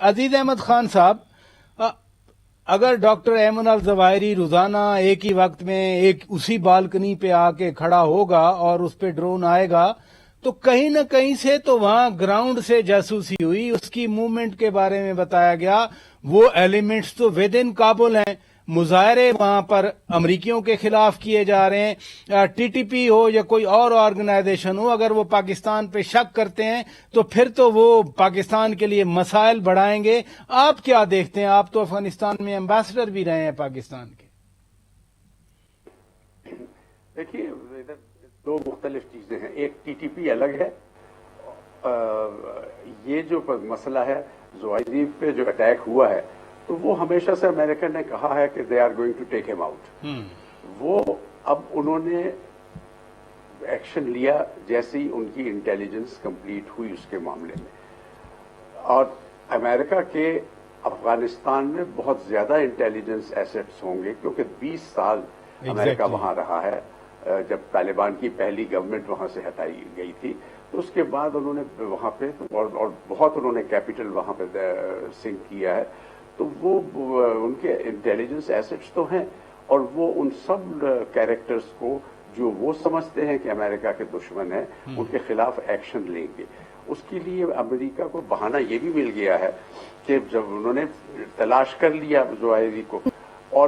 عزیز احمد خان صاحب، اگر ڈاکٹر ایمن الظواہری روزانہ ایک ہی وقت میں ایک اسی بالکنی پہ آ کے کھڑا ہوگا اور اس پہ ڈرون آئے گا تو کہیں نہ کہیں سے تو وہاں گراؤنڈ سے جاسوسی ہوئی، اس کی موومنٹ کے بارے میں بتایا گیا. وہ ایلیمنٹس تو ود ان کابل ہیں. مظاہرے وہاں پر امریکیوں کے خلاف کیے جا رہے ہیں. ٹی ٹی پی ہو یا کوئی اور آرگنائزیشن ہو، اگر وہ پاکستان پہ شک کرتے ہیں تو پھر تو وہ پاکستان کے لیے مسائل بڑھائیں گے. آپ کیا دیکھتے ہیں؟ آپ تو افغانستان میں ایمبیسڈر بھی رہے ہیں پاکستان کے. دیکھیے، دو مختلف چیزیں ہیں. ایک ٹی ٹی پی الگ ہے. یہ جو مسئلہ ہے زوائدی پہ جو اٹیک ہوا ہے تو وہ ہمیشہ سے امریکہ نے کہا ہے کہ they are going to take ہم آؤٹ. وہ اب انہوں نے ایکشن لیا جیسے ہی ان کی انٹیلیجنس کمپلیٹ ہوئی اس کے معاملے میں. اور امریکہ کے افغانستان میں بہت زیادہ انٹیلیجنس ایسٹس ہوں گے کیونکہ 20 سال امریکہ وہاں رہا ہے. جب طالبان کی پہلی گورنمنٹ وہاں سے ہٹائی گئی تھی تو اس کے بعد انہوں نے وہاں پہ اور بہت انہوں نے کیپٹل وہاں پہ سنک کیا ہے. تو وہ ان کے انٹیلیجنس ایسٹس تو ہیں اور وہ ان سب کیریکٹرز کو جو وہ سمجھتے ہیں کہ امریکہ کے دشمن ہیں ان کے خلاف ایکشن لیں گے. اس کے لیے امریکہ کو بہانہ یہ بھی مل گیا ہے کہ جب انہوں نے تلاش کر لیا زوائری کو اور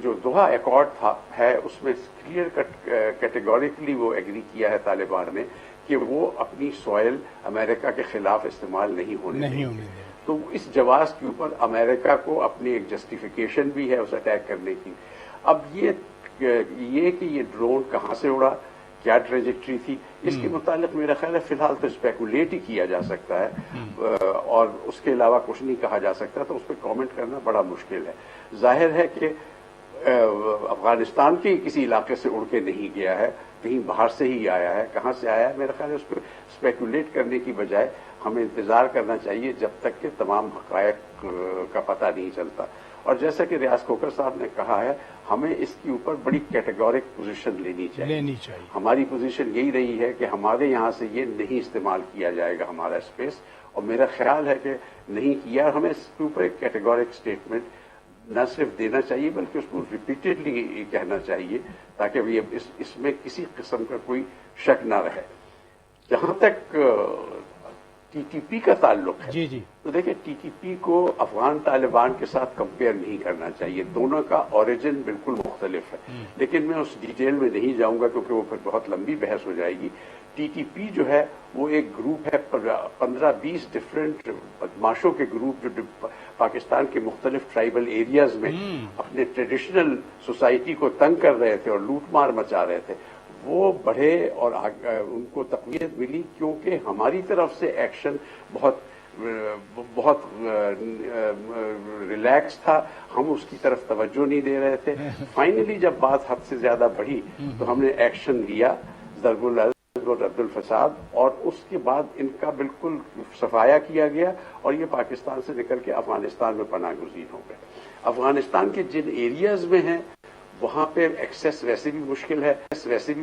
جو دوحہ ایکارڈ ہے اس میں کلیئر کٹ کیٹیگوریکلی وہ ایگری کیا ہے طالبان نے کہ وہ اپنی سوائل امریکہ کے خلاف استعمال نہیں ہونے دیں گے. تو اس جواز کے اوپر امریکہ کو اپنی ایک جسٹیفیکیشن بھی ہے اس اٹیک کرنے کی. اب یہ کہ یہ ڈرون کہاں سے اڑا، کیا ٹریجیکٹری تھی، اس کے متعلق میرا خیال ہے فی الحال تو اسپیکولیٹ ہی کیا جا سکتا ہے اور اس کے علاوہ کچھ نہیں کہا جا سکتا. تو اس پہ کامنٹ کرنا بڑا مشکل ہے. ظاہر ہے کہ افغانستان کے کسی علاقے سے اڑ کے نہیں گیا ہے، کہیں باہر سے ہی آیا ہے. کہاں سے آیا ہے میرا خیال ہے اس پہ اسپیکولیٹ کرنے کی بجائے ہمیں انتظار کرنا چاہیے جب تک کہ تمام حقائق کا پتہ نہیں چلتا. اور جیسا کہ ریاض کھوکھر صاحب نے کہا ہے ہمیں اس کے اوپر بڑی کیٹیگورک پوزیشن لینی چاہیے. ہماری پوزیشن یہی رہی ہے کہ ہمارے یہاں سے یہ نہیں استعمال کیا جائے گا ہمارا اسپیس، اور میرا خیال ہے کہ نہیں کیا. ہمیں اس کے اوپر ایک کیٹیگورک اسٹیٹمنٹ نہ صرف دینا چاہیے بلکہ اس کو ریپیٹڈلی کہنا چاہیے تاکہ اس میں کسی قسم کا کوئی شک نہ رہے. جہاں تک ٹی ٹی پی کا تعلق ہے تو دیکھیں ٹی ٹی پی کو افغان طالبان کے ساتھ کمپیئر نہیں کرنا چاہیے. دونوں کا اوریجن بالکل مختلف ہے، لیکن میں اس ڈیٹیل میں نہیں جاؤں گا کیونکہ وہ پھر بہت لمبی بحث ہو جائے گی. ٹی ٹی پی جو ہے وہ ایک گروپ ہے 15-20 ڈفرینٹ بدماشوں کے گروپ جو پاکستان کے مختلف ٹرائبل ایریاز میں اپنے ٹریڈیشنل سوسائٹی کو تنگ کر رہے تھے اور لوٹ مار مچا رہے تھے. وہ بڑھے اور ان کو تقویت ملی کیونکہ ہماری طرف سے ایکشن بہت ریلیکس تھا. ہم اس کی طرف توجہ نہیں دے رہے تھے. فائنلی جب بات حد سے زیادہ بڑھی تو ہم نے ایکشن لیا، ضرب العزل اور رد الفساد، اور اس کے بعد ان کا بالکل صفایا کیا گیا اور یہ پاکستان سے نکل کے افغانستان میں پناہ گزین ہو گئے. افغانستان کے جن ایریاز میں ہیں وہاں پہ ایکسیس ویسے بھی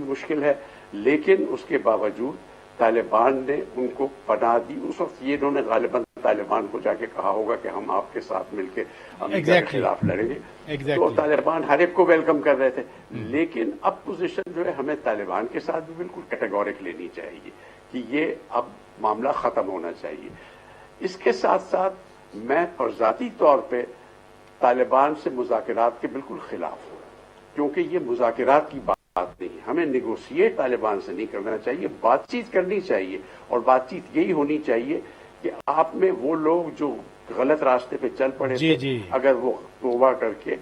مشکل ہے لیکن اس کے باوجود طالبان نے ان کو پناہ دی. اس وقت یہ انہوں نے غالباً طالبان کو جا کے کہا ہوگا کہ ہم آپ کے ساتھ مل کے امریکہ کے خلاف لڑیں گے. تو طالبان ہر ایک کو ویلکم کر رہے تھے. لیکن اب پوزیشن جو ہے ہمیں طالبان کے ساتھ بھی بالکل کیٹیگورک لینی چاہیے کہ یہ اب معاملہ ختم ہونا چاہیے. اس کے ساتھ ساتھ میں اور ذاتی طور پہ طالبان سے مذاکرات کے بالکل خلاف ہوں کیونکہ یہ مذاکرات کی بات نہیں. ہمیں نیگوشیٹ طالبان سے نہیں کرنا چاہیے، بات چیت کرنی چاہیے. اور بات چیت یہی ہونی چاہیے کہ آپ میں وہ لوگ جو غلط راستے پہ چل پڑے تھے اگر وہ توبہ کر کے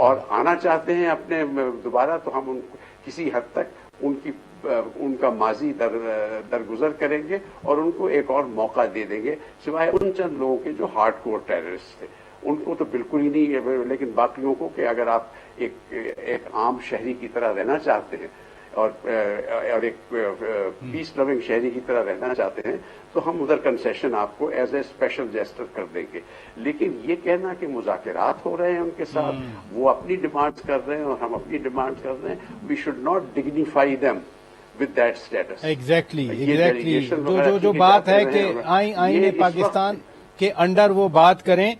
اور آنا چاہتے ہیں اپنے دوبارہ تو ہم کسی حد تک ان کا ماضی درگزر کریں گے اور ان کو ایک اور موقع دے دیں گے، سوائے ان چند لوگوں کے جو ہارڈ کور ٹیررسٹ تھے ان کو تو بالکل ہی نہیں ہے. لیکن باقیوں کو کہ اگر آپ ایک عام شہری کی طرح رہنا چاہتے ہیں اور ایک پیس لونگ شہری کی طرح رہنا چاہتے ہیں تو ہم ادھر کنسیشن آپ کو ایز اے اسپیشل جیسٹر کر دیں گے. لیکن یہ کہنا کہ مذاکرات ہو رہے ہیں ان کے ساتھ، وہ اپنی ڈیمانڈز کر رہے ہیں اور ہم اپنی ڈیمانڈز کر رہے ہیں، we should not dignify them with that status. Exactly جو بات ہے کہ آئین پاکستان کے انڈر وہ بات کریں